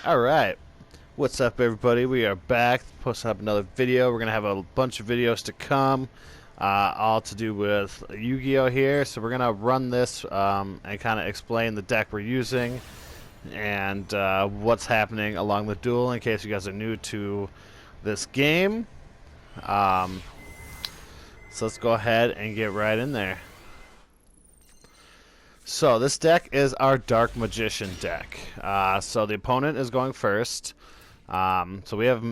Alright, what's up everybody? We are back, posting up another video. We're going to have a bunch of videos to come, all to do with Yu-Gi-Oh here. So we're going to run this and kind of explain the deck we're using and what's happening along the duel in case you guys are new to this game. So let's go ahead and get right in there. So this deck is our Dark Magician deck. So the opponent is going first. So we have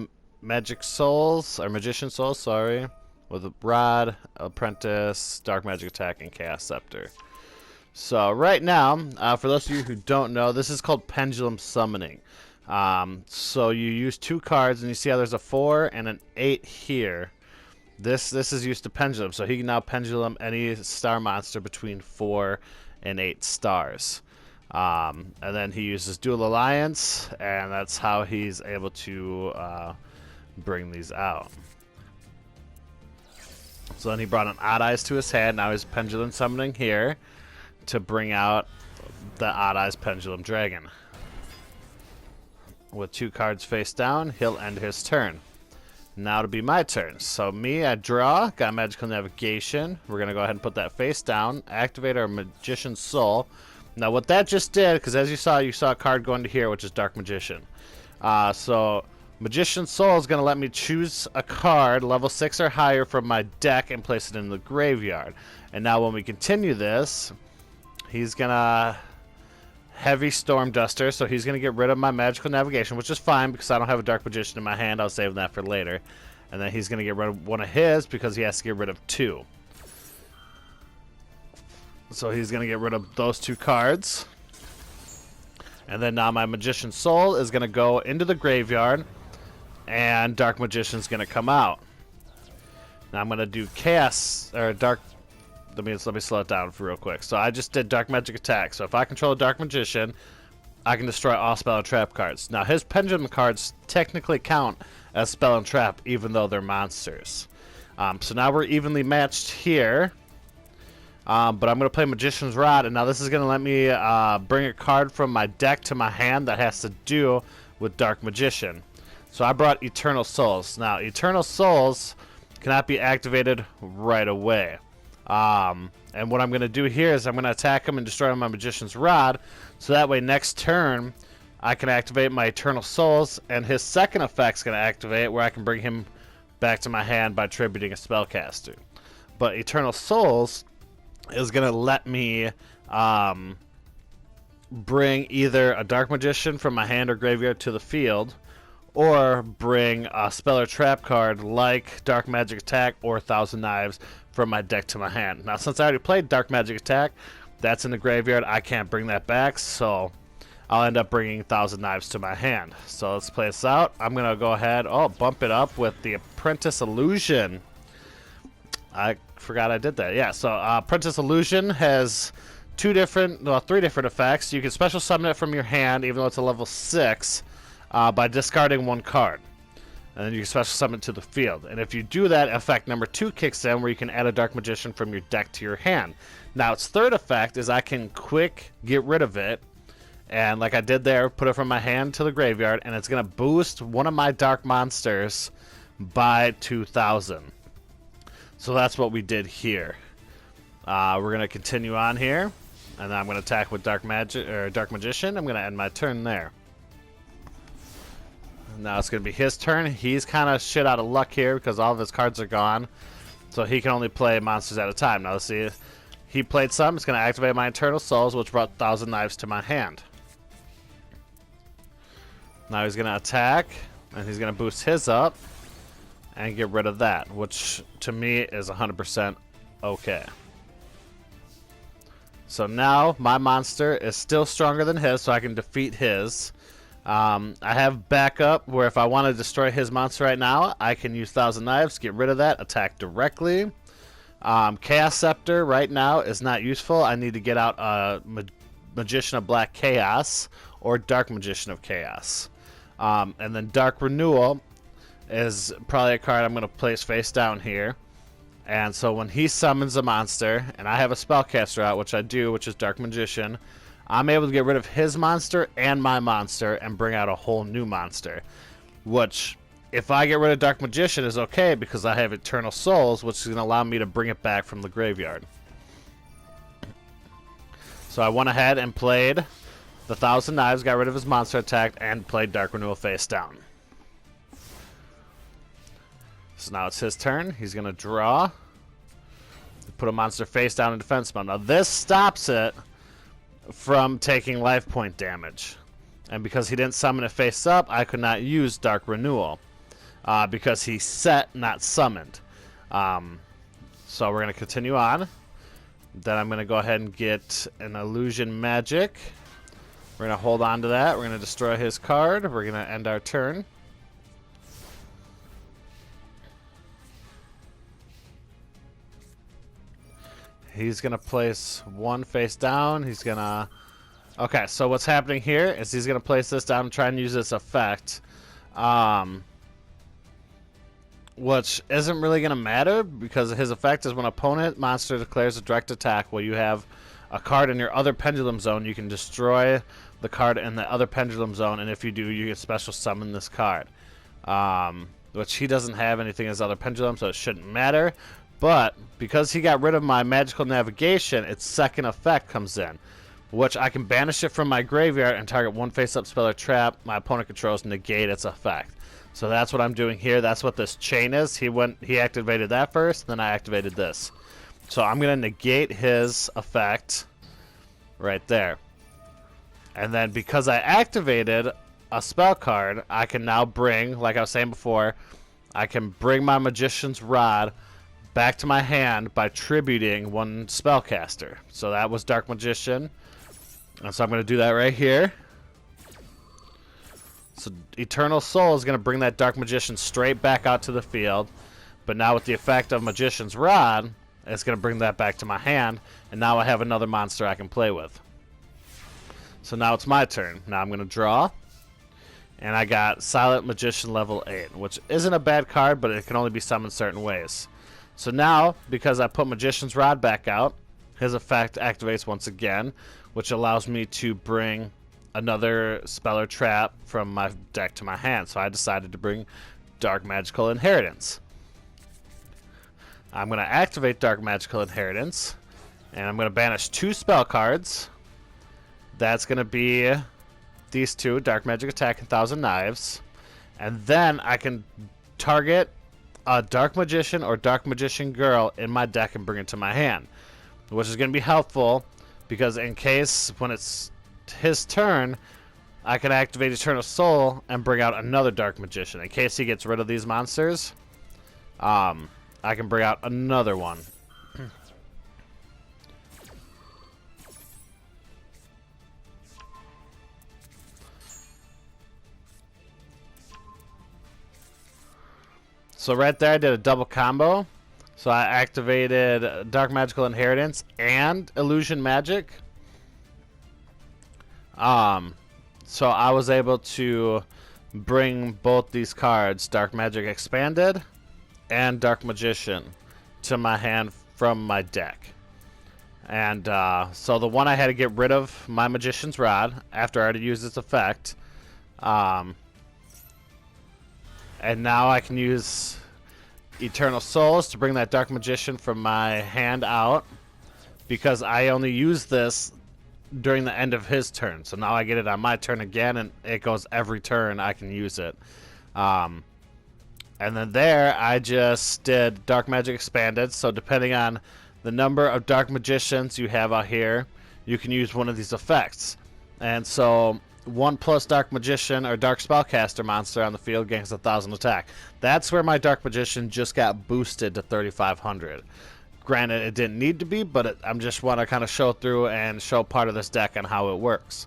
Magic Souls, or Magician Souls, sorry, with a Rod, Apprentice, Dark Magic Attack, and Chaos Scepter. So right now, for those of you who don't know, this is called Pendulum Summoning. So you use two cards, and you see how there's a 4 and an 8 here. This is used to pendulum, so he can now pendulum any star monster between 4 and 8 stars. And then he uses Dual Alliance, and that's how he's able to bring these out. So then he brought an Odd Eyes to his hand. Now he's Pendulum Summoning here to bring out the Odd Eyes Pendulum Dragon. With 2 cards face down, he'll end his turn. Now to be my turn. So me, I draw, got Magical Navigation. We're going to go ahead and put that face down, activate our Magician's Soul. Now what that just did, because as you saw a card go into here, which is Dark Magician. So Magician's Soul is going to let me choose a card, level 6 or higher, from my deck and place it in the graveyard. And now when we continue this, he's going to Heavy Storm Duster, so he's going to get rid of my Magical Navigation, which is fine because I don't have a Dark Magician in my hand. I'll save that for later. And then he's going to get rid of one of his because he has to get rid of 2. So he's going to get rid of those 2 cards. And then now my Magician's Soul is going to go into the graveyard, and Dark Magician's going to come out. Now I'm going to do Chaos, or Dark... Let me slow it down for real quick. So I just did Dark Magic Attack. So if I control a Dark Magician, I can destroy all spell and trap cards. Now his Pendulum cards technically count as spell and trap, even though they're monsters. So now we're evenly matched here. But I'm going to play Magician's Rod, and now this is going to let me bring a card from my deck to my hand that has to do with Dark Magician. So I brought Eternal Souls. Now Eternal Souls cannot be activated right away. And what I'm going to do here is I'm going to attack him and destroy my Magician's Rod, so that way next turn I can activate my Eternal Souls, and his second effect's going to activate where I can bring him back to my hand by tributing a spellcaster. But Eternal Souls is going to let me bring either a Dark Magician from my hand or graveyard to the field, or bring a spell or trap card like Dark Magic Attack or Thousand Knives from my deck to my hand. Now since I already played Dark Magic Attack, that's in the graveyard, I can't bring that back, so I'll end up bringing Thousand Knives to my hand. So let's play this out. I'm going to go ahead, bump it up with the Apprentice Illusion. I forgot I did that. Yeah, so Apprentice Illusion has 3 different effects. You can special summon it from your hand, even though it's a level 6, by discarding 1 card. And then you can special summon it to the field. And if you do that, effect number 2 kicks in, where you can add a Dark Magician from your deck to your hand. Now its third effect is I can quick get rid of it, and like I did there, put it from my hand to the graveyard, and it's going to boost one of my dark monsters by 2,000. So that's what we did here. We're going to continue on here, and then I'm going to attack with Dark Magician. I'm going to end my turn there. Now it's going to be his turn. He's kind of shit out of luck here because all of his cards are gone. So he can only play monsters at a time. Now let's see. He played some. It's going to activate my Eternal Souls, which brought Thousand Knives to my hand. Now he's going to attack, and he's going to boost his up and get rid of that, which to me is 100% okay. So now my monster is still stronger than his, so I can defeat his. I have backup where if I want to destroy his monster right now, I can use Thousand Knives, get rid of that, attack directly. Chaos Scepter right now is not useful. I need to get out a Magician of Black Chaos or Dark Magician of Chaos. And then Dark Renewal is probably a card I'm going to place face down here. And so when he summons a monster, and I have a spellcaster out, which I do, which is Dark Magician, I'm able to get rid of his monster and my monster and bring out a whole new monster. Which, if I get rid of Dark Magician, is okay because I have Eternal Souls, which is going to allow me to bring it back from the graveyard. So I went ahead and played the Thousand Knives, got rid of his monster attack, and played Dark Renewal face down. So now it's his turn. He's going to draw. Put a monster face down in defense mode. Now this stops it from taking life point damage. And because he didn't summon it face up, I could not use Dark Renewal. Because he set, not summoned. So we're going to continue on. Then I'm going to go ahead and get an Illusion Magic. We're going to hold on to that. We're going to destroy his card. We're going to end our turn. He's going to place one face down. He's going to... Okay, so what's happening here is he's going to place this down and try and use this effect. Which isn't really going to matter because his effect is when an opponent monster declares a direct attack while you have a card in your other Pendulum Zone, you can destroy the card in the other Pendulum Zone, and if you do, you can special summon this card. Which he doesn't have anything in his other Pendulum, so it shouldn't matter. But because he got rid of my Magical Navigation, its second effect comes in, which I can banish it from my graveyard and target one face-up spell or trap my opponent controls and negate its effect. So that's what I'm doing here. That's what this chain is. He activated that first, then I activated this. So I'm going to negate his effect right there. And then because I activated a spell card, I can now bring, like I was saying before, I can bring my Magician's Rod back to my hand by tributing one spellcaster. So that was Dark Magician. And so I'm going to do that right here. So Eternal Soul is going to bring that Dark Magician straight back out to the field. But now with the effect of Magician's Rod, it's going to bring that back to my hand. And now I have another monster I can play with. So now it's my turn. Now I'm going to draw. And I got Silent Magician level 8, which isn't a bad card, but it can only be summoned certain ways. So now, because I put Magician's Rod back out, his effect activates once again, which allows me to bring another spell or trap from my deck to my hand. So I decided to bring Dark Magical Inheritance. I'm going to activate Dark Magical Inheritance, and I'm going to banish 2 spell cards. That's going to be these 2, Dark Magic Attack and Thousand Knives. And then I can target a Dark Magician or Dark Magician Girl in my deck and bring it to my hand, which is going to be helpful because in case when it's his turn, I can activate Eternal Soul and bring out another Dark Magician. In case he gets rid of these monsters, I can bring out another one. So right there I did a double combo. So I activated Dark Magical Inheritance and Illusion Magic. So I was able to bring both these cards, Dark Magic Expanded and Dark Magician, to my hand from my deck. And so the one I had to get rid of my Magician's Rod after I already used its effect. And now I can use Eternal Souls to bring that Dark Magician from my hand out, because I only use this during the end of his turn. So now I get it on my turn again, and it goes every turn I can use it. And then there I just did Dark Magic Expanded. So depending on the number of Dark Magicians you have out here, you can use one of these effects. And so 1+ Dark Magician or Dark Spellcaster monster on the field gains 1,000 attack. That's where my Dark Magician just got boosted to 3,500. Granted, it didn't need to be, but I just want to kind of show through and show part of this deck on how it works.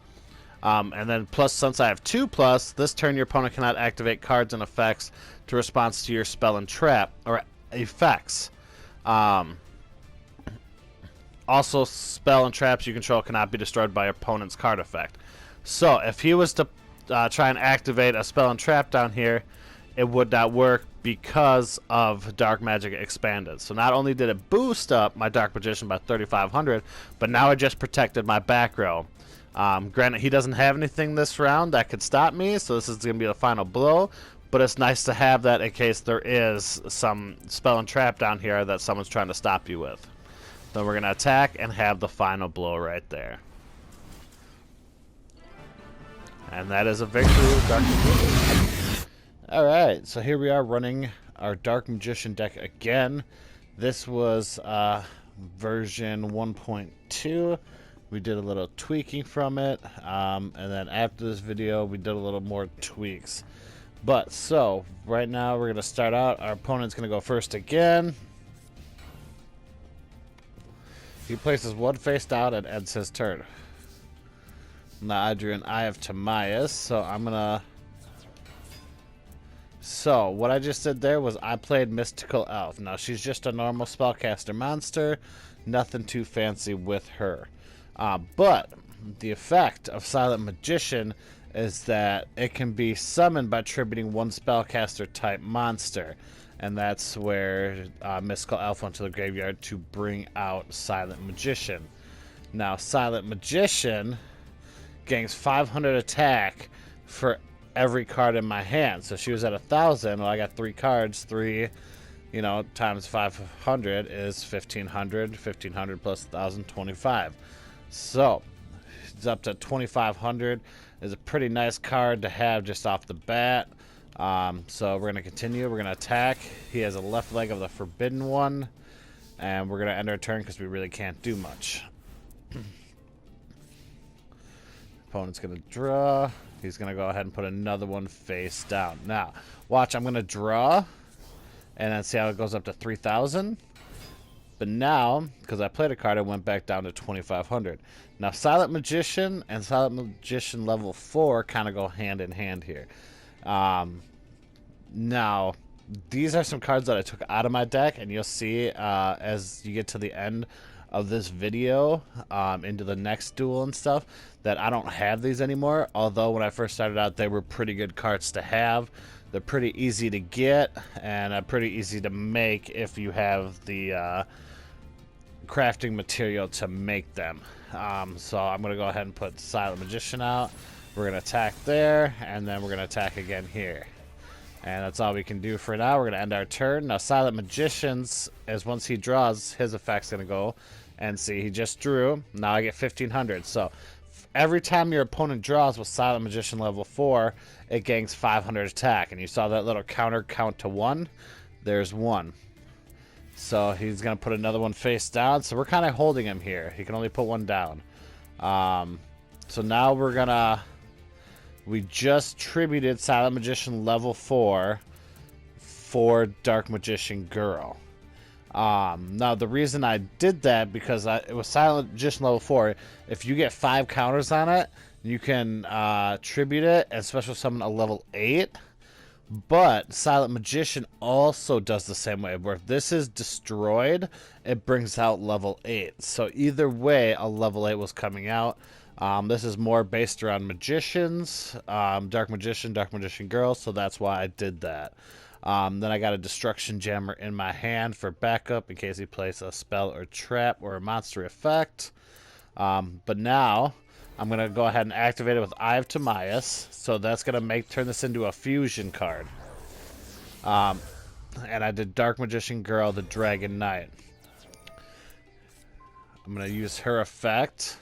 And then plus, since I have 2+, this turn your opponent cannot activate cards and effects to respond to your spell and trap or effects. Also, spell and traps you control cannot be destroyed by your opponent's card effect. So if he was to try and activate a spell and trap down here, it would not work because of Dark Magic Expanded. So not only did it boost up my Dark Magician by 3,500, but now I just protected my back row Granted, he doesn't have anything this round that could stop me, so this is going to be the final blow. But it's nice to have that in case there is some spell and trap down here that someone's trying to stop you with. Then we're going to attack and have the final blow right there. And that is a victory with Dark Magician. Alright, so here we are running our Dark Magician deck again. This was version 1.2. We did a little tweaking from it. And then after this video, we did a little more tweaks. But, so, right now we're going to start out. Our opponent's going to go first again. He places one face down and ends his turn. Now I drew an Eye of Timaeus, so I'm going to... So, what I just did there was I played Mystical Elf. Now, she's just a normal spellcaster monster. Nothing too fancy with her. But, the effect of Silent Magician is that it can be summoned by tributing one spellcaster type monster, and that's where Mystical Elf went to the graveyard to bring out Silent Magician. Now, Silent Magician gains 500 attack for every card in my hand. So she was at 1,000. Well, I got 3 cards. 3, times 500 is 1,500. 1,500 plus 1,000, 25. So it's up to 2,500. Is a pretty nice card to have just off the bat. So we're going to continue. We're going to attack. He has a left leg of the Forbidden One. And we're going to end our turn because we really can't do much. Opponent's going to draw. He's going to go ahead and put another one face down. Now, watch. I'm going to draw. And then see how it goes up to 3,000. But now, because I played a card, it went back down to 2,500. Now, Silent Magician and Silent Magician level 4 kind of go hand in hand here. Now, these are some cards that I took out of my deck, and you'll see as you get to the end of this video, into the next duel and stuff, that I don't have these anymore. Although when I first started out, they were pretty good cards to have. They're pretty easy to get, and pretty easy to make if you have the crafting material to make them. So I'm going to go ahead and put Silent Magician out. We're going to attack there, and then we're going to attack again here. And that's all we can do for now. We're going to end our turn. Now, Silent Magician's, as once he draws, his effect's going to go. And see, he just drew. Now I get 1,500. So every time your opponent draws with Silent Magician level 4, it gains 500 attack. And you saw that little counter count to 1. There's 1. So he's going to put another one face down. So we're kind of holding him here. He can only put 1 down. So now we're going to... We just tributed Silent Magician level 4 for Dark Magician Girl. Now, the reason I did that, because it was Silent Magician level 4. If you get 5 counters on it, you can tribute it and special summon a level 8. But Silent Magician also does the same way, where if this is destroyed, it brings out level 8. So either way, a level 8 was coming out. This is more based around magicians, Dark Magician Girl, so that's why I did that. Then I got a Destruction Jammer in my hand for backup in case he plays a spell or trap or a monster effect. But now I'm going to go ahead and activate it with Eye of Timaeus, so that's going to turn this into a fusion card. And I did Dark Magician Girl, the Dragon Knight. I'm going to use her effect,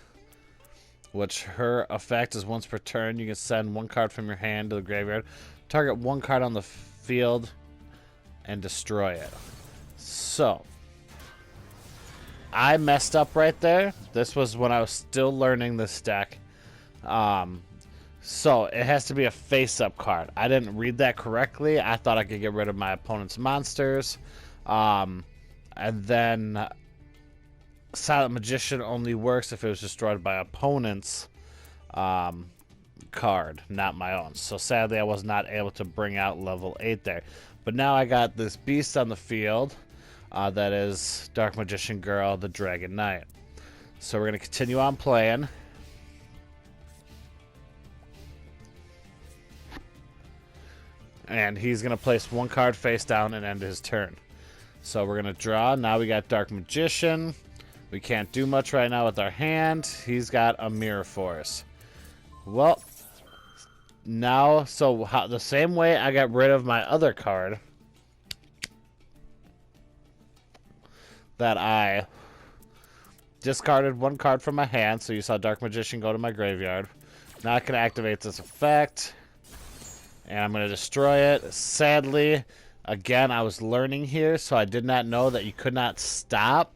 which her effect is once per turn, you can send 1 card from your hand to the graveyard, target 1 card on the field, and destroy it. So, I messed up right there. This was when I was still learning this deck. So, it has to be a face-up card. I didn't read that correctly. I thought I could get rid of my opponent's monsters. And then... Silent Magician only works if it was destroyed by opponent's card, not my own. So sadly, I was not able to bring out level 8 there. But now I got this beast on the field that is Dark Magician Girl, the Dragon Knight. So we're going to continue on playing. And he's going to place 1 card face down and end his turn. So we're going to draw. Now we got Dark Magician. We can't do much right now with our hand. He's got a Mirror Force. Well, now, so the same way I got rid of my other card that I discarded one card from my hand, so you saw Dark Magician go to my graveyard. Now I can activate this effect, and I'm going to destroy it. Sadly, again, I was learning here, so I did not know that you could not stop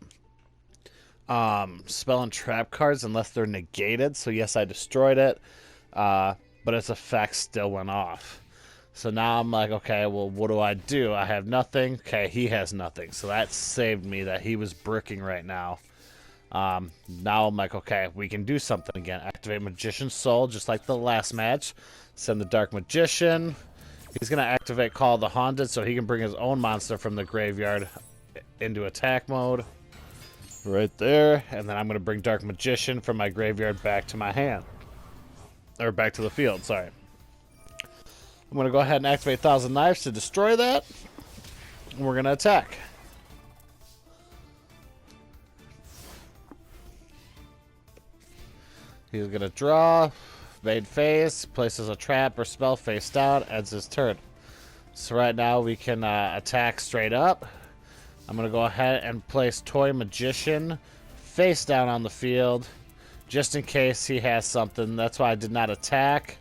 spell and trap cards unless they're negated. So yes, I destroyed it, but its effect still went off. So now I'm like, okay, well, what do? I have nothing. Okay, he has nothing. So that saved me that he was bricking right now. Now I'm like, okay, we can do something again. Activate Magician's Soul, just like the last match. Send the Dark Magician. He's going to activate Call of the Haunted so he can bring his own monster from the graveyard into attack mode. Right there. And then I'm going to bring Dark Magician from my graveyard back to my hand. Or back to the field, sorry. I'm going to go ahead and activate Thousand Knives to destroy that. And we're going to attack. He's going to draw. Made face. Places a trap or spell face down. Ends his turn. So right now we can attack straight up. I'm going to go ahead and place Toy Magician face down on the field. Just in case he has something. That's why I did not attack.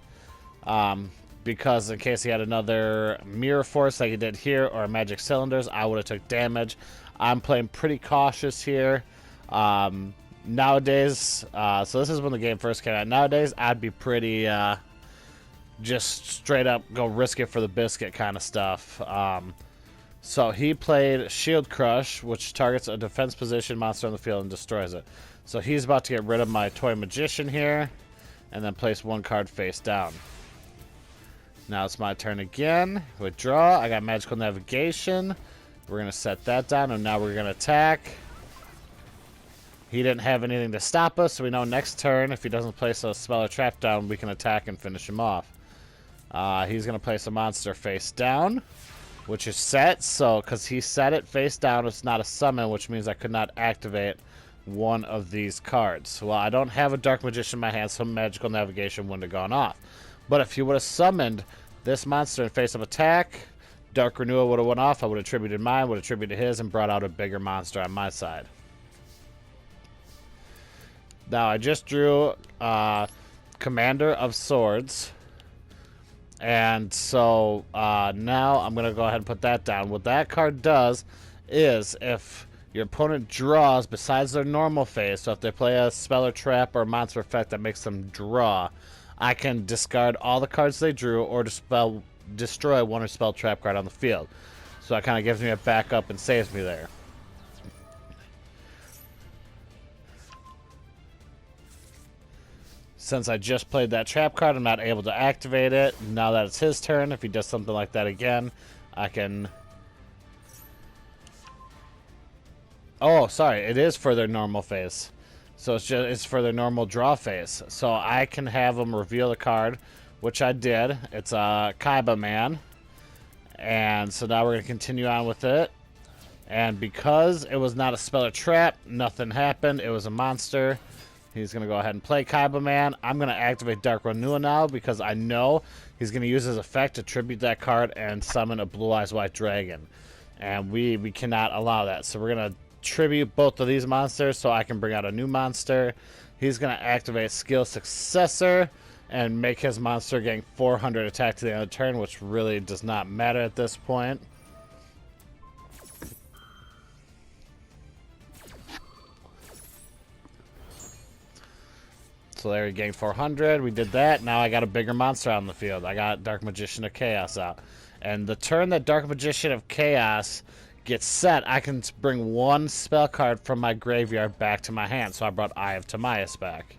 Because in case he had another Mirror Force like he did here, or Magic Cylinders, I would have took damage. I'm playing pretty cautious here. Nowadays, so this is when the game first came out. Nowadays, I'd be pretty just straight up go risk it for the biscuit kind of stuff. So he played Shield Crush, which targets a defense position monster on the field and destroys it. So he's about to get rid of my Toy Magician here, and then place one card face down. Now it's my turn again. Withdraw. I got Magical Navigation. We're going to set that down, and now we're going to attack. He didn't have anything to stop us, so we know next turn, if he doesn't place a spell or trap down, we can attack and finish him off. He's going to place a monster face down, which is set. So, because he set it face down, it's not a summon, which means I could not activate one of these cards. Well, I don't have a Dark Magician in my hand, so Magical Navigation wouldn't have gone off. But if he would have summoned this monster in face of attack, Dark Renewal would have went off. I would have attributed mine, would have attributed his, and brought out a bigger monster on my side. Now, I just drew Commander of Swords. And so now I'm going to go ahead and put that down. What that card does is if your opponent draws besides their normal phase, so if they play a spell or trap or monster effect that makes them draw, I can discard all the cards they drew or destroy one or spell trap card on the field. So that kind of gives me a backup and saves me there. Since I just played that trap card, I'm not able to activate it. Now that it's his turn, if he does something like that again, I can... Oh, sorry, it is for their normal phase. So it's for their normal draw phase. So I can have them reveal the card, which I did. It's a Kaiba Man. And so now we're going to continue on with it. And because it was not a spell or trap, nothing happened. It was a monster. He's going to go ahead and play Kaiba Man. I'm going to activate Dark Renewal now because I know he's going to use his effect to tribute that card and summon a Blue Eyes White Dragon. And we cannot allow that. So we're going to tribute both of these monsters so I can bring out a new monster. He's going to activate Skill Successor and make his monster gain 400 attack to the end of the turn, which really does not matter at this point. So there he gained 400. We did that. Now I got a bigger monster out on the field. I got Dark Magician of Chaos out. And the turn that Dark Magician of Chaos gets set, I can bring one spell card from my graveyard back to my hand. So I brought Eye of Timaeus back.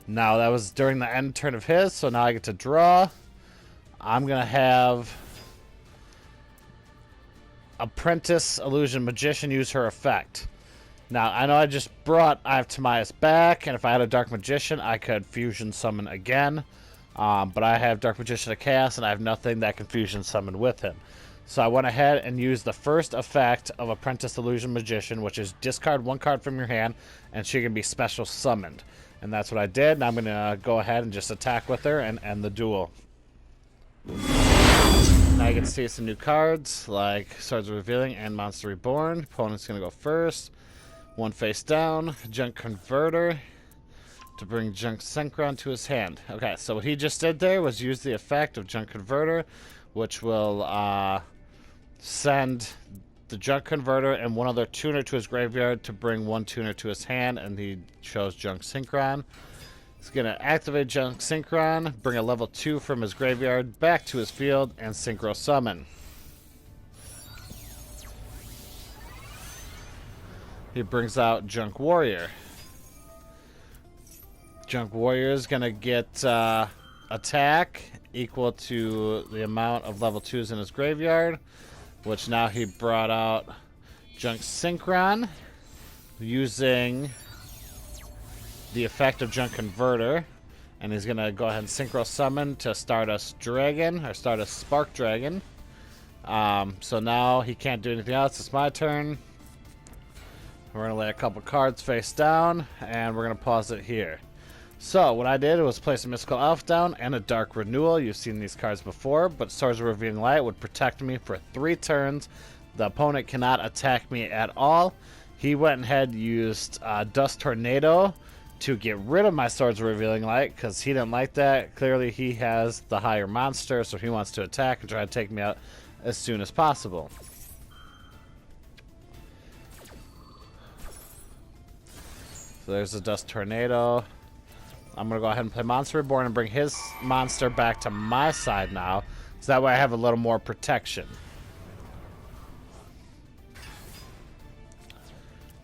Now that was during the end turn of his, so now I get to draw. I'm going to have Apprentice Illusion Magician use her effect. Now, I know I just brought Eye of Timaeus back, and if I had a Dark Magician, I could Fusion Summon again. But I have Dark Magician of Chaos, and I have nothing that can Fusion Summon with him. So I went ahead and used the first effect of Apprentice Illusion Magician, which is discard one card from your hand, and she can be special summoned. And that's what I did, and I'm going to go ahead and just attack with her and end the duel. Now you get to see some new cards, like Swords of Revealing and Monster Reborn. Opponent's going to go first. One face down, Junk Converter, to bring Junk Synchron to his hand. Okay, so what he just did there was use the effect of Junk Converter, which will send the Junk Converter and one other tuner to his graveyard to bring one tuner to his hand, and he chose Junk Synchron. He's going to activate Junk Synchron, bring a level 2 from his graveyard back to his field, and Synchro Summon. He brings out Junk Warrior. Junk Warrior is going to get attack equal to the amount of level 2s in his graveyard, which now he brought out Junk Synchron using the effect of Junk Converter, and he's going to go ahead and Synchro Summon to Stardust Dragon, or Stardust Spark Dragon. So now he can't do anything else. It's my turn. We're going to lay a couple cards face down, and we're going to pause it here. So what I did was place a Mystical Elf down and a Dark Renewal. You've seen these cards before, but Swords of Revealing Light would protect me for 3 turns. The opponent cannot attack me at all. He went ahead and used Dust Tornado to get rid of my Swords of Revealing Light, because he didn't like that. Clearly he has the higher monster, so he wants to attack and try to take me out as soon as possible. So there's the Dust Tornado. I'm going to go ahead and play Monster Reborn and bring his monster back to my side now, so that way I have a little more protection.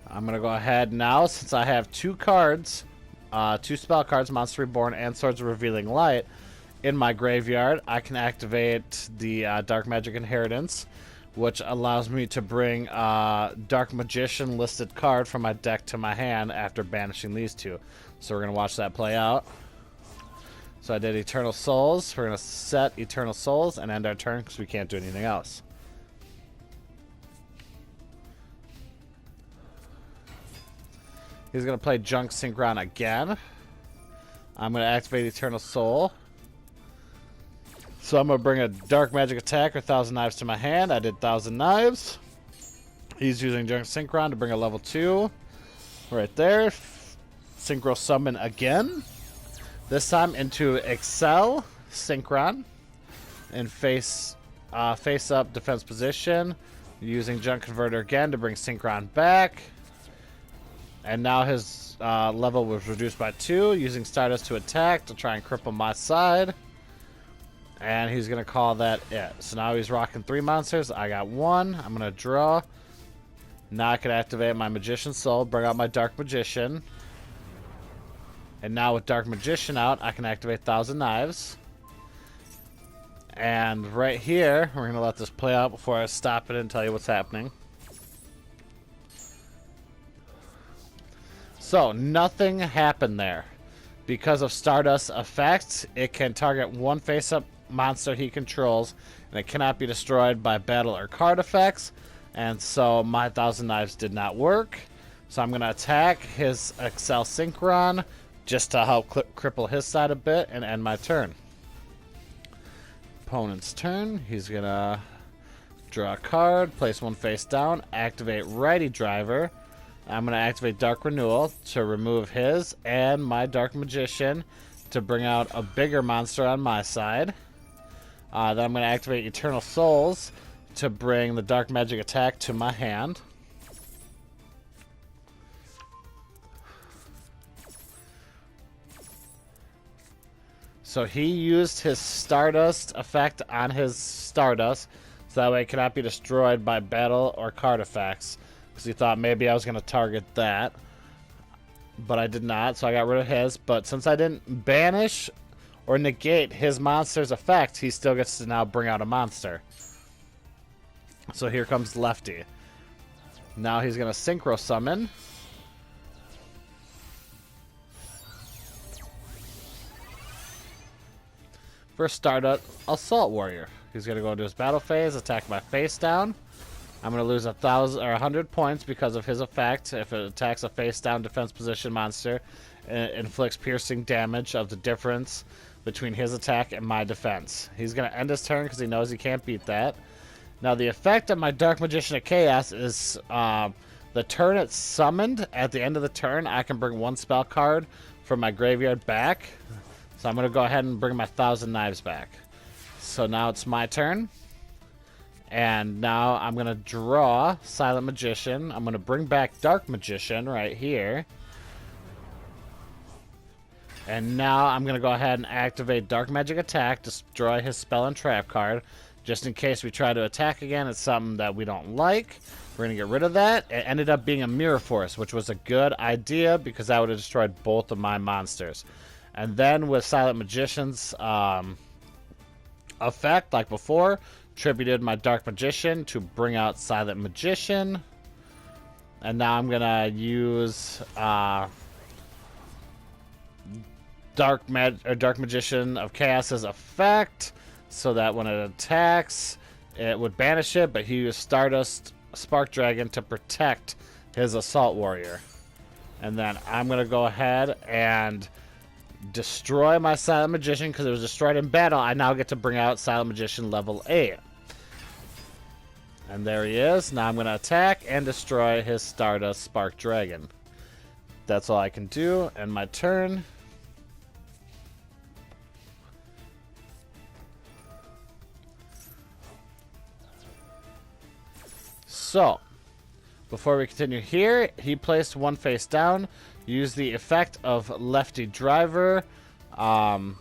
I'm going to go ahead now, since I have 2 cards, 2 spell cards, Monster Reborn and Swords of Revealing Light, in my graveyard. I can activate the Dark Magic Inheritance, which allows me to bring Dark Magician listed card from my deck to my hand after banishing these 2. So we're going to watch that play out. So I did Eternal Souls. We're going to set Eternal Souls and end our turn because we can't do anything else. He's going to play Junk Synchron again. I'm going to activate Eternal Soul. So I'm going to bring a Dark Magic Attack or 1,000 Knives to my hand. I did 1,000 Knives. He's using Junk Synchron to bring a level 2. Right there. Synchro Summon again. This time into Excel Synchron. And face up defense position. Using Junk Converter again to bring Synchron back. And now his level was reduced by 2. Using Stardust to attack to try and cripple my side. And he's going to call that it. So now he's rocking 3 monsters. I got 1. I'm going to draw. Now I can activate my Magician Soul. Bring out my Dark Magician. And now with Dark Magician out, I can activate 1,000 Knives. And right here, we're going to let this play out before I stop it and tell you what's happening. So, nothing happened there. Because of Stardust's effect, it can target one face-up monster he controls, and it cannot be destroyed by battle or card effects. And so, my 1,000 Knives did not work. So I'm going to attack his Excel Synchron, just to help cripple his side a bit and end my turn. Opponent's turn. He's going to draw a card, place one face down, activate Righty Driver. I'm going to activate Dark Renewal to remove his and my Dark Magician to bring out a bigger monster on my side. Then I'm going to activate Eternal Souls to bring the Dark Magic Attack to my hand. So he used his Stardust effect on his Stardust, so that way it cannot be destroyed by battle or card effects. Because he thought maybe I was going to target that. But I did not, so I got rid of his. But since I didn't banish or negate his monster's effect, he still gets to now bring out a monster. So here comes Lefty. Now he's going to Synchro Summon. For Stardust Assault Warrior. He's going to go into his battle phase, attack my face down. I'm going to lose 1,000 or 100 points because of his effect. If it attacks a face down defense position monster, it inflicts piercing damage of the difference between his attack and my defense. He's going to end his turn because he knows he can't beat that. Now, the effect of my Dark Magician of Chaos is the turn it's summoned. At the end of the turn, I can bring one spell card from my graveyard back. So I'm going to go ahead and bring my 1,000 Knives back. So now it's my turn. And now I'm going to draw Silent Magician. I'm going to bring back Dark Magician right here. And now I'm going to go ahead and activate Dark Magic Attack, destroy his spell and trap card. Just in case we try to attack again, it's something that we don't like. We're going to get rid of that. It ended up being a Mirror Force, which was a good idea because that would have destroyed both of my monsters. And then with Silent Magician's effect, like before, tributed my Dark Magician to bring out Silent Magician. And now I'm going to use Dark Magician of Chaos's effect so that when it attacks, it would banish it, but he used Stardust Spark Dragon to protect his Assault Warrior. And then I'm going to go ahead and destroy my Silent Magician because it was destroyed in battle. I now get to bring out Silent Magician level 8. And there he is. Now I'm going to attack and destroy his Stardust Spark Dragon. That's all I can do. And my turn. So, before we continue here, he placed one face down. Use the effect of Lefty Driver. And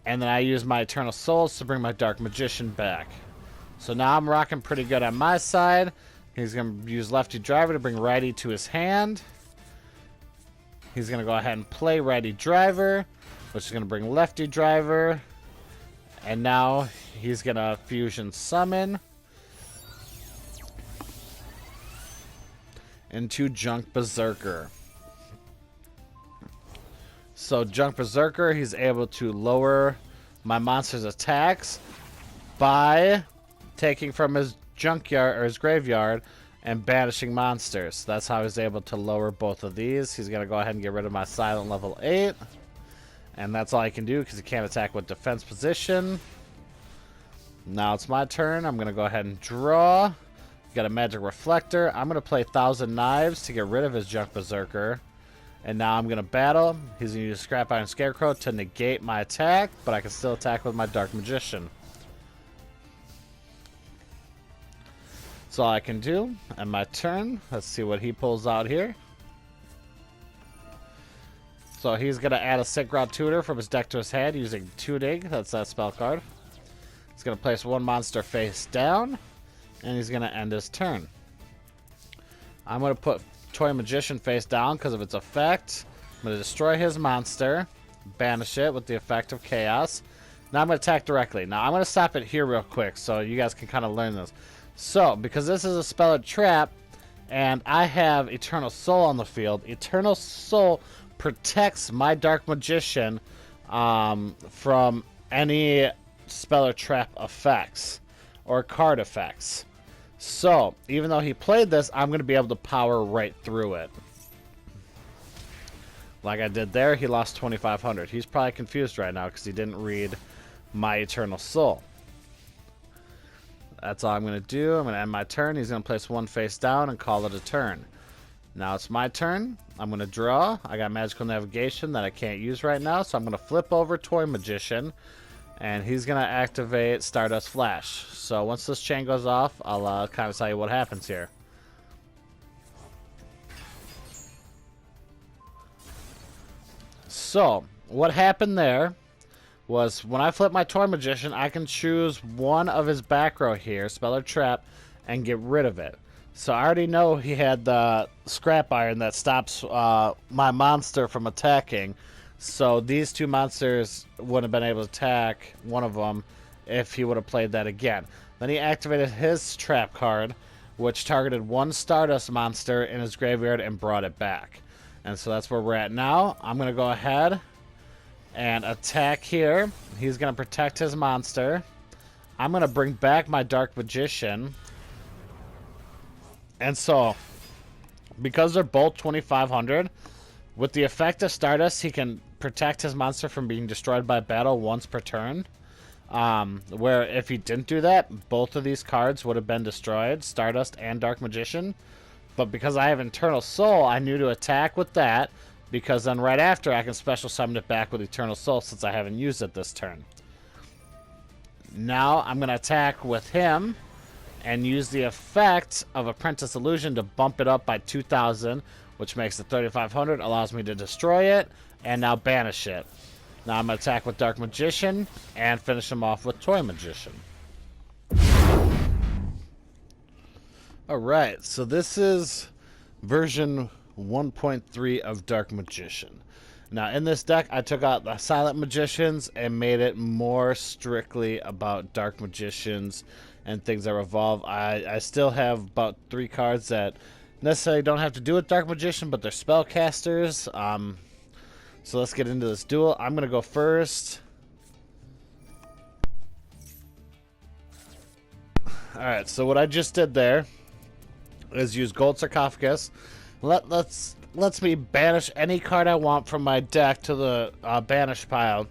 then I use my Eternal Souls to bring my Dark Magician back. So now I'm rocking pretty good on my side. He's going to use Lefty Driver to bring Righty to his hand. He's going to go ahead and play Righty Driver, which is going to bring Lefty Driver. And now he's going to Fusion Summon into Junk Berserker. So Junk Berserker, he's able to lower my monster's attacks by taking from his junkyard or his graveyard and banishing monsters. That's how he's able to lower both of these. He's going to go ahead and get rid of my Silent level 8. And that's all I can do because he can't attack with defense position. Now it's my turn. I'm going to go ahead and draw. Got a Magic Reflector. I'm going to play 1,000 Knives to get rid of his Junk Berserker. And now I'm going to battle. He's going to use Scrap Iron Scarecrow to negate my attack, but I can still attack with my Dark Magician. That's all I can do. And my turn. Let's see what he pulls out here. So he's going to add a Sick Rod Tutor from his deck to his hand using Tuning. That's that spell card. He's going to place one monster face down. And he's going to end his turn. I'm going to put Toy Magician face down because of its effect. I'm going to destroy his monster. Banish it with the effect of Chaos. Now I'm going to attack directly. Now I'm going to stop it here real quick so you guys can kind of learn this. So, because this is a spell trap, and I have Eternal Soul on the field, Eternal Soul protects my Dark Magician from any spell or trap effects or card effects. So, even though he played this, I'm going to be able to power right through it. Like I did there, he lost 2,500. He's probably confused right now because he didn't read my Eternal Soul. That's all I'm going to do. I'm going to end my turn. He's going to place one face down and call it a turn. Now it's my turn. I'm going to draw. I got Magical Navigation that I can't use right now, so I'm going to flip over Toy Magician. And he's going to activate Stardust Flash. So once this chain goes off, I'll kind of tell you what happens here. So, what happened there was when I flip my Toy Magician, I can choose one of his back row here, Spell or Trap, and get rid of it. So I already know he had the Scrap Iron that stops my monster from attacking. So these two monsters wouldn't have been able to attack one of them if he would have played that again. Then he activated his trap card, which targeted one Stardust monster in his graveyard and brought it back. And so that's where we're at now. I'm going to go ahead and attack here. He's going to protect his monster. I'm going to bring back my Dark Magician. And so, because they're both 2,500, with the effect of Stardust, he can protect his monster from being destroyed by battle once per turn. Where if he didn't do that, both of these cards would have been destroyed, Stardust and Dark Magician. But because I have Eternal Soul, I knew to attack with that, because then right after I can special summon it back with Eternal Soul since I haven't used it this turn. Now I'm going to attack with him and use the effect of Apprentice Illusion to bump it up by 2,000, which makes it 3,500, allows me to destroy it, and now banish it. Now I'm going to attack with Dark Magician and finish him off with Toy Magician. Alright, so this is version 1.3 of Dark Magician. Now in this deck, I took out the Silent Magicians and made it more strictly about Dark Magicians and things that revolve. I still have about 3 cards that necessarily don't have to do with Dark Magician, but they're spellcasters. So let's get into this duel. I'm going to go first. Alright, so what I just did there is use Gold Sarcophagus. Lets me banish any card I want from my deck to the banish pile.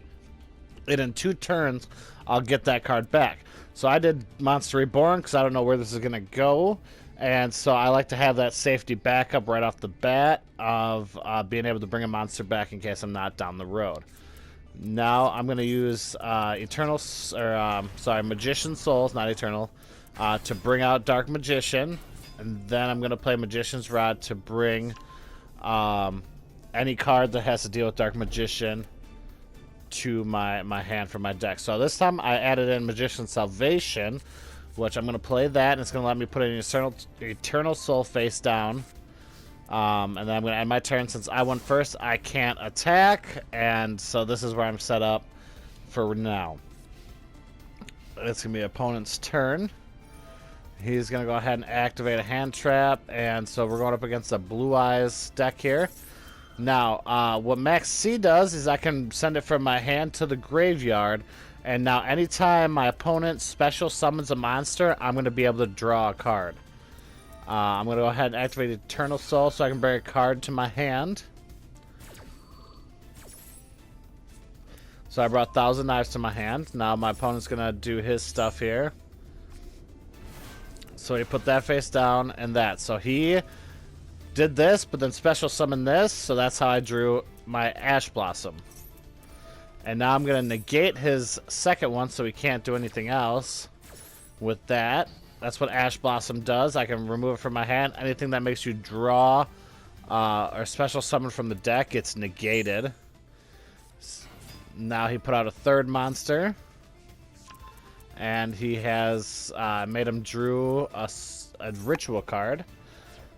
And in 2 turns, I'll get that card back. So I did Monster Reborn because I don't know where this is going to go. And so I like to have that safety backup right off the bat of being able to bring a monster back in case I'm not down the road. Now I'm going to use Magician Souls, not Eternal, to bring out Dark Magician. And then I'm going to play Magician's Rod to bring any card that has to deal with Dark Magician to my hand from my deck. So this time I added in Magician's Salvation, which I'm going to play that, and it's going to let me put an Eternal Soul face down. And then I'm going to end my turn. Since I went first, I can't attack, and so this is where I'm set up for now. It's going to be opponent's turn. He's going to go ahead and activate a hand trap, and so we're going up against a Blue Eyes deck here. Now, what Max C does is I can send it from my hand to the graveyard, and now anytime my opponent special summons a monster, I'm going to be able to draw a card. I'm going to go ahead and activate Eternal Soul so I can bring a card to my hand. So I brought 1,000 Knives to my hand. Now my opponent's going to do his stuff here. So he put that face down and that. So he did this, but then special summoned this. So that's how I drew my Ash Blossom. And now I'm going to negate his second one so he can't do anything else with that. That's what Ash Blossom does. I can remove it from my hand. Anything that makes you draw or special summon from the deck gets negated. Now he put out a third monster. And he has made him drew a ritual card.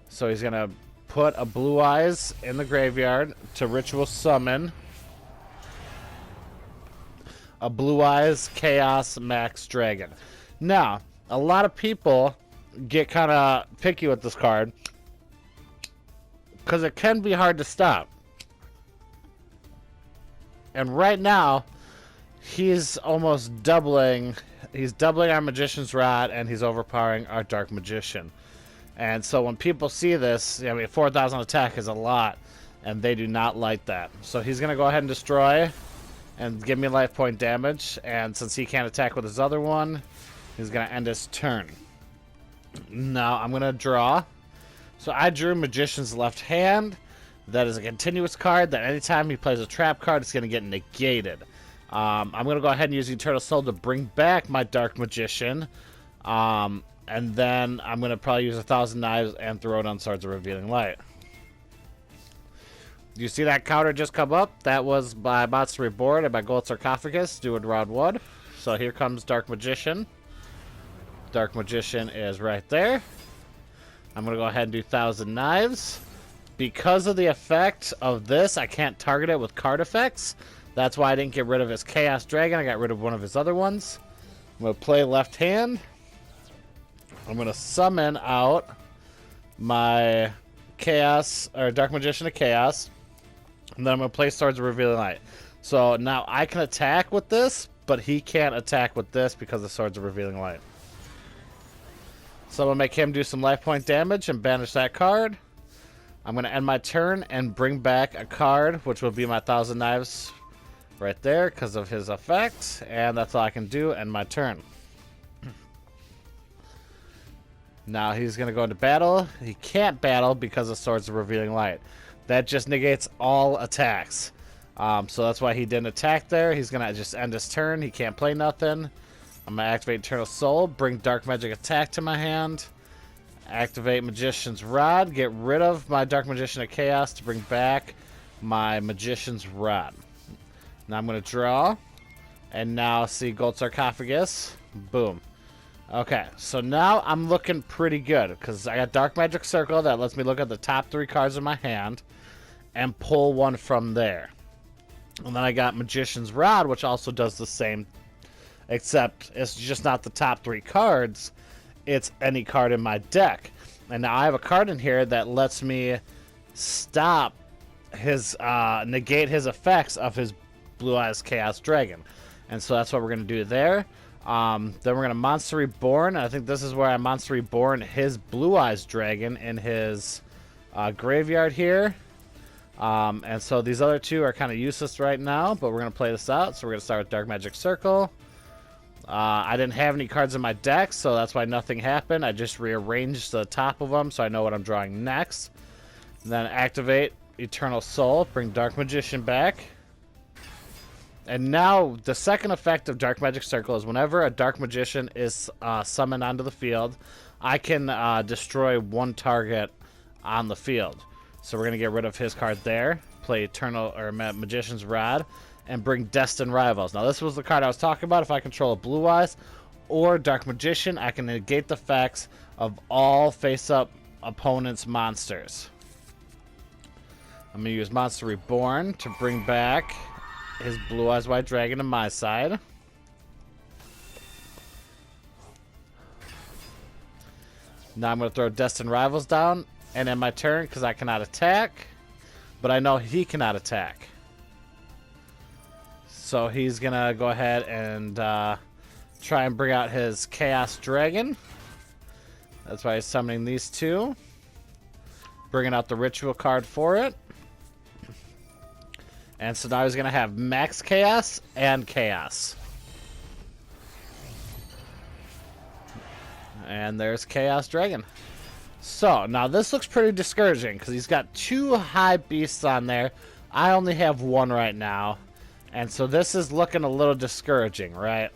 So he's going to put a Blue Eyes in the graveyard to ritual summon a Blue Eyes Chaos Max Dragon. Now, a lot of people get kind of picky with this card because it can be hard to stop. And right now, he's almost doubling. He's doubling our Magician's Rod, and he's overpowering our Dark Magician. And so when people see this, I mean, 4,000 attack is a lot, and they do not like that. So he's going to go ahead and destroy and give me life point damage. And since he can't attack with his other one, he's going to end his turn. Now I'm going to draw. So I drew Magician's Left Hand. That is a continuous card that anytime he plays a trap card, it's going to get negated. I'm going to go ahead and use Eternal Soul to bring back my Dark Magician. And then I'm going to probably use 1,000 Knives and throw it on Swords of Revealing Light. You see that counter just come up? That was by Monster Reborn and by Gold Sarcophagus doing round 1. So here comes Dark Magician. Dark Magician is right there. I'm going to go ahead and do 1,000 Knives. Because of the effect of this, I can't target it with card effects. That's why I didn't get rid of his Chaos Dragon. I got rid of one of his other ones. I'm going to play Left Hand. I'm going to summon out my Chaos, or Dark Magician of Chaos. And then I'm going to play Swords of Revealing Light. So now I can attack with this, but he can't attack with this because the Swords of Revealing Light. So I'm going to make him do some life point damage and banish that card. I'm going to end my turn and bring back a card, which will be my Thousand Knives right there because of his effect. And that's all I can do, end my turn. Now he's going to go into battle. He can't battle because of Swords of Revealing Light. That just negates all attacks. So that's why he didn't attack there. He's going to just end his turn. He can't play nothing. I'm going to activate Eternal Soul, bring Dark Magic Attack to my hand. Activate Magician's Rod, get rid of my Dark Magician of Chaos to bring back my Magician's Rod. Now I'm going to draw. And now see Gold Sarcophagus. Boom. Okay, so now I'm looking pretty good because I got Dark Magic Circle that lets me look at the top 3 cards in my hand and pull one from there. And then I got Magician's Rod, which also does the same, except it's just not the top 3 cards, it's any card in my deck. And now I have a card in here that lets me stop his, negate his effects of his Blue Eyes Chaos Dragon. And so that's what we're going to do there. Then we're going to Monster Reborn. I think this is where I Monster Reborn his Blue Eyes Dragon in his graveyard here. And so these other 2 are kind of useless right now, but we're going to play this out. So we're going to start with Dark Magic Circle. I didn't have any cards in my deck, so that's why nothing happened. I just rearranged the top of them so I know what I'm drawing next. And then activate Eternal Soul, bring Dark Magician back. And now, the second effect of Dark Magic Circle is whenever a Dark Magician is summoned onto the field, I can destroy one target on the field. So we're going to get rid of his card there, play Magician's Rod, and bring Destined Rivals. Now, this was the card I was talking about. If I control a Blue Eyes or Dark Magician, I can negate the effects of all face-up opponents' monsters. I'm going to use Monster Reborn to bring back his Blue Eyes White Dragon to my side. Now I'm going to throw Destined Rivals down and end my turn because I cannot attack. But I know he cannot attack. So he's going to go ahead and try and bring out his Chaos Dragon. That's why he's summoning these 2. Bringing out the Ritual card for it. And so now he's going to have Max Chaos and Chaos. And there's Chaos Dragon. So, now this looks pretty discouraging because he's got 2 high beasts on there. I only have 1 right now. And so this is looking a little discouraging, right?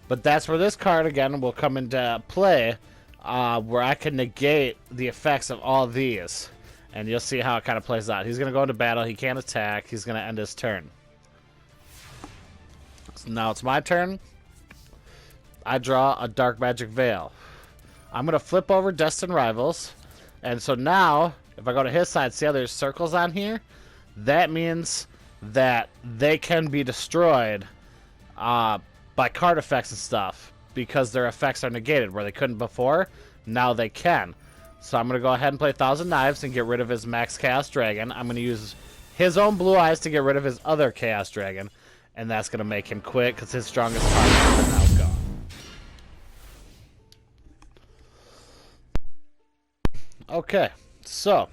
But that's where this card, again, will come into play. Where I can negate the effects of all these. And you'll see how it kind of plays out. He's going to go into battle. He can't attack. He's going to end his turn. So now it's my turn. I draw a Dark Magic Veil. I'm going to flip over Destined Rivals. And so now, if I go to his side, see how there's circles on here? That means that they can be destroyed by card effects and stuff. Because their effects are negated. Where they couldn't before, now they can. So I'm going to go ahead and play Thousand Knives and get rid of his Max Chaos Dragon. I'm going to use his own Blue Eyes to get rid of his other Chaos Dragon. And that's going to make him quit because his strongest card is now gone. Okay, so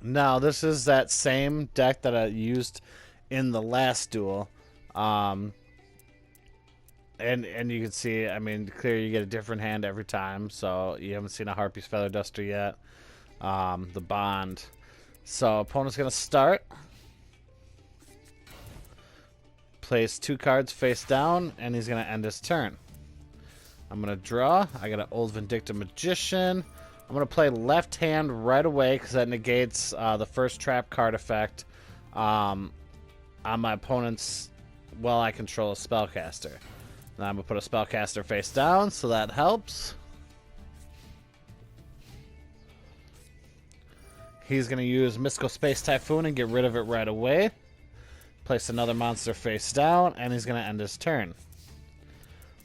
now this is that same deck that I used in the last duel. And you can see, I mean, clearly you get a different hand every time. So you haven't seen a Harpy's Feather Duster yet. The Bond. So opponent's going to start. Place 2 cards face down, and he's going to end his turn. I'm going to draw. I got an Old Vindictive Magician. I'm going to play left hand right away because that negates the first trap card effect on my opponent's, well, I control a spellcaster. Now I'm going to put a spellcaster face down, so that helps. He's going to use Mystical Space Typhoon and get rid of it right away. Place another monster face down, and he's going to end his turn.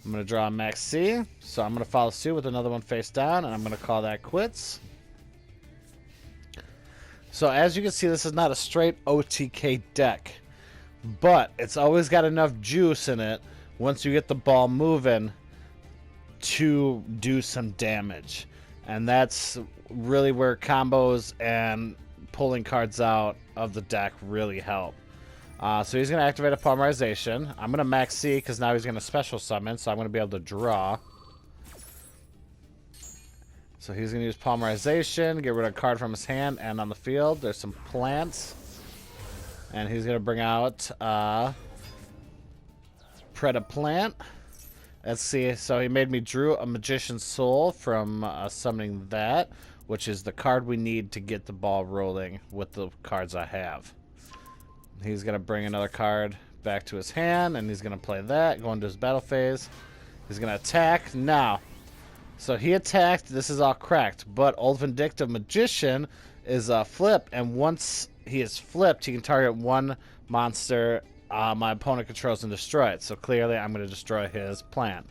I'm going to draw a Max C, so I'm going to follow suit with another one face down, and I'm going to call that quits. So as you can see, this is not a straight OTK deck, but it's always got enough juice in it once you get the ball moving to do some damage. And that's really where combos and pulling cards out of the deck really help. So he's going to activate a Polymerization. I'm going to max C because now he's going to special summon, so I'm going to be able to draw. So he's going to use Polymerization, get rid of a card from his hand, and on the field there's some plants. And he's going to bring out Predaplant. Let's see, so he made me drew a Magician's Soul from summoning that, which is the card we need to get the ball rolling with the cards I have. He's going to bring another card back to his hand, and he's going to play that, go into his battle phase. He's going to attack now. So he attacked, this is all cracked, but Old Vindictive Magician is a flip, and once he is flipped, he can target one monster my opponent controls and destroy it. So clearly I'm going to destroy his plant.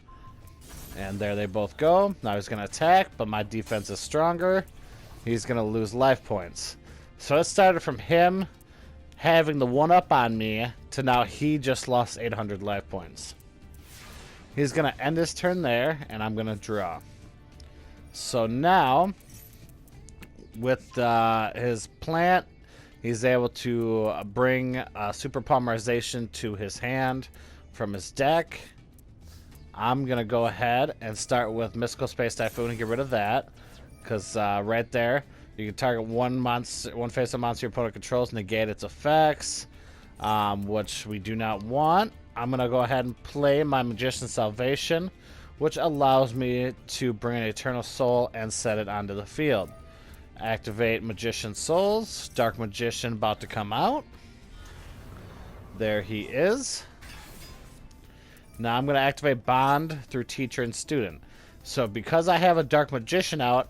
And there they both go. Now he's going to attack, but my defense is stronger. He's going to lose life points. So it started from him having the one-up on me to now he just lost 800 life points. He's going to end his turn there, and I'm going to draw. So now, with his plant, he's able to bring Super Polymerization to his hand from his deck. I'm going to go ahead and start with Mystical Space Typhoon and get rid of that. Because right there, you can target one face-up monster your opponent controls, negate its effects, which we do not want. I'm going to go ahead and play my Magician's Salvation, which allows me to bring an Eternal Soul and set it onto the field. Activate Magician Souls. Dark Magician about to come out. There he is. Now I'm going to activate Bond through Teacher and Student. So because I have a Dark Magician out,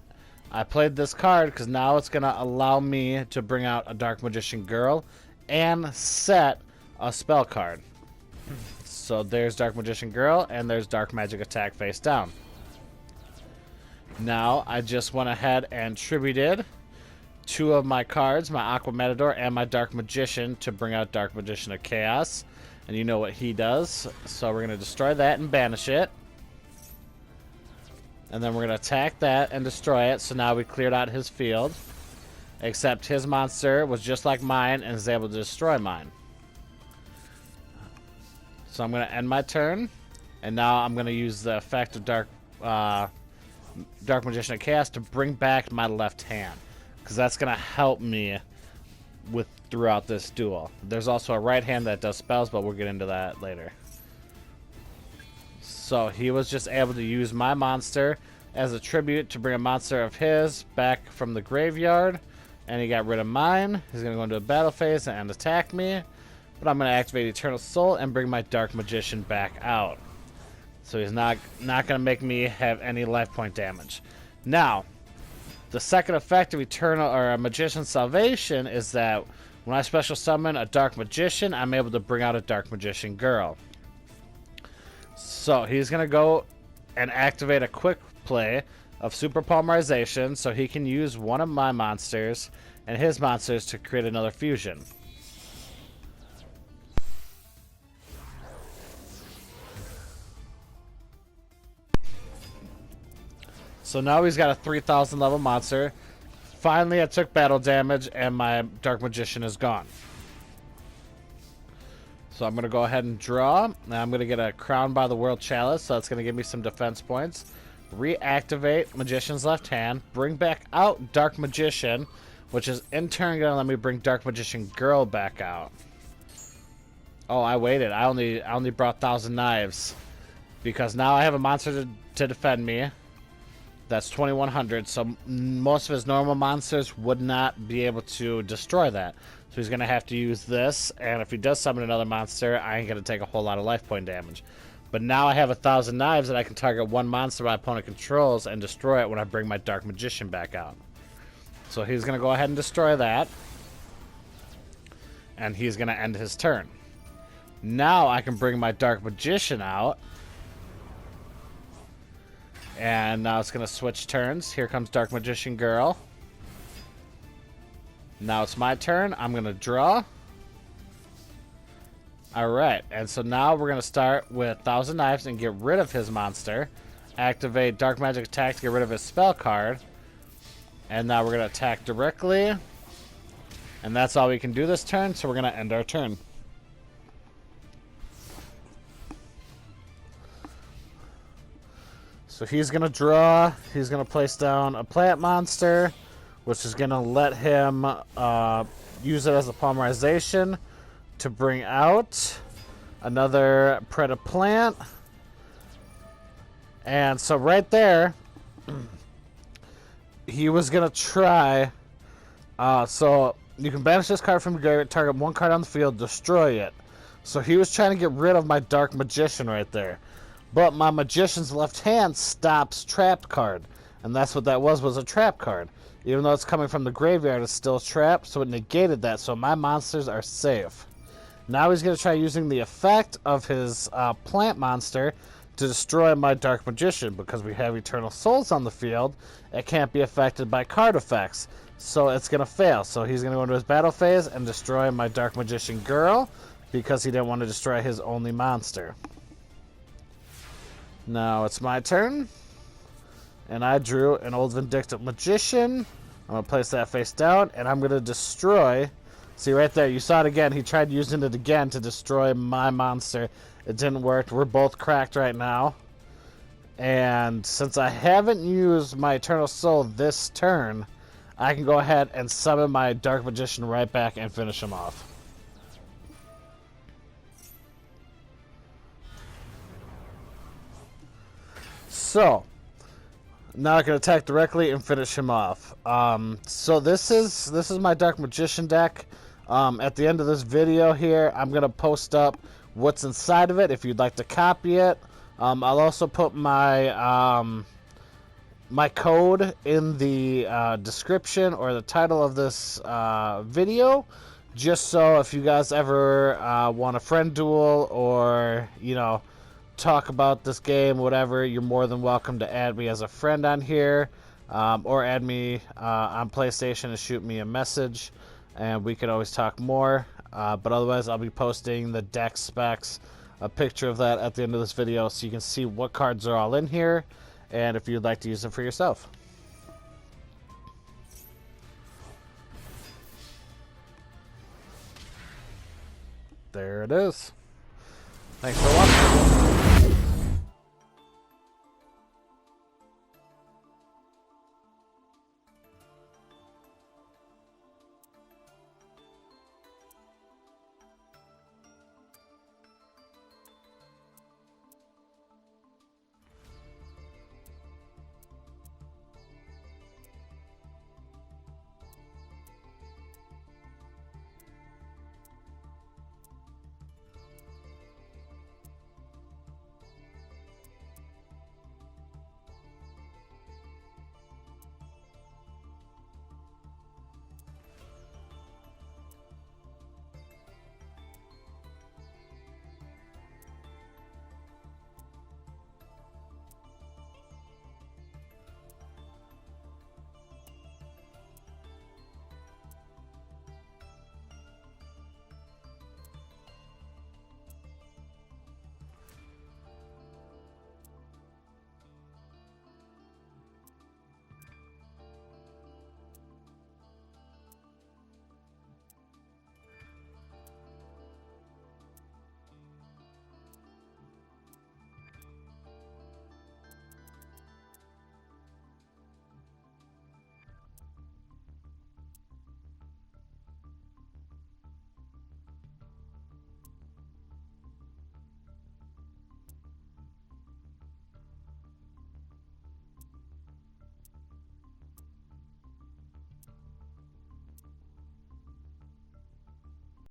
I played this card because now it's going to allow me to bring out a Dark Magician Girl and set a spell card. So there's Dark Magician Girl and there's Dark Magic Attack face down. Now, I just went ahead and tributed two of my cards, my Aqua Matador and my Dark Magician, to bring out Dark Magician of Chaos. And you know what he does. So we're going to destroy that and banish it. And then we're going to attack that and destroy it. So now we cleared out his field. Except his monster was just like mine and is able to destroy mine. So I'm going to end my turn. And now I'm going to use the effect of Dark Magician of Chaos to bring back my left hand, because that's going to help me with throughout this duel. There's also a right hand that does spells, but we'll get into that later. So he was just able to use my monster as a tribute to bring a monster of his back from the graveyard, and he got rid of mine. He's going to go into a battle phase and attack me, but I'm going to activate Eternal Soul and bring my Dark Magician back out. So he's not going to make me have any life point damage. Now, the second effect of a Magician's Salvation is that when I special summon a Dark Magician, I'm able to bring out a Dark Magician Girl. So he's going to go and activate a quick play of Super Polymerization so he can use one of my monsters and his monsters to create another fusion. So now he's got a 3,000 level monster. Finally, I took battle damage, and my Dark Magician is gone. So I'm going to go ahead and draw. Now I'm going to get a Crown by the World Chalice, so that's going to give me some defense points. Reactivate Magician's left hand. Bring back out Dark Magician, which is in turn going to let me bring Dark Magician Girl back out. Oh, I waited. I only brought 1,000 Knives, because now I have a monster to defend me. That's 2,100, so most of his normal monsters would not be able to destroy that. So he's going to have to use this, and if he does summon another monster, I ain't going to take a whole lot of life point damage. But now I have 1,000 Knives that I can target one monster my opponent controls and destroy it when I bring my Dark Magician back out. So he's going to go ahead and destroy that, and he's going to end his turn. Now I can bring my Dark Magician out. And now it's going to switch turns. Here comes Dark Magician Girl. Now it's my turn. I'm going to draw. Alright, and so now we're going to start with Thousand Knives and get rid of his monster. Activate Dark Magic Attack to get rid of his spell card. And now we're going to attack directly. And that's all we can do this turn, so we're going to end our turn. So he's going to draw. He's going to place down a plant monster, which is going to let him use it as a polymerization to bring out another Preda plant. And so right there, he was going to try... so you can banish this card from the graveyard, target one card on the field, destroy it. So he was trying to get rid of my Dark Magician right there. But my Magician's left hand stops trapped card. And that's what that was a trap card. Even though it's coming from the graveyard, it's still trapped, so it negated that, so my monsters are safe. Now he's going to try using the effect of his plant monster to destroy my Dark Magician. Because we have Eternal Souls on the field, it can't be affected by card effects. So it's going to fail. So he's going to go into his battle phase and destroy my Dark Magician girl, because he didn't want to destroy his only monster. Now it's my turn. And I drew an Old Vindictive Magician. I'm going to place that face down, and I'm going to destroy... See right there, you saw it again. He tried using it again to destroy my monster. It didn't work. We're both cracked right now. And since I haven't used my Eternal Soul this turn, I can go ahead and summon my Dark Magician right back and finish him off. So... now I can attack directly and finish him off. So this is my Dark Magician deck. At the end of this video here, I'm going to post up what's inside of it if you'd like to copy it. I'll also put my my code in the description or the title of this video, just so if you guys ever want a friend duel or, you know, talk about this game, whatever, you're more than welcome to add me as a friend on here, or add me on PlayStation and shoot me a message, and we could always talk more. But otherwise, I'll be posting the deck specs, a picture of that at the end of this video, so you can see what cards are all in here, and if you'd like to use them for yourself. There it is. Thanks for watching.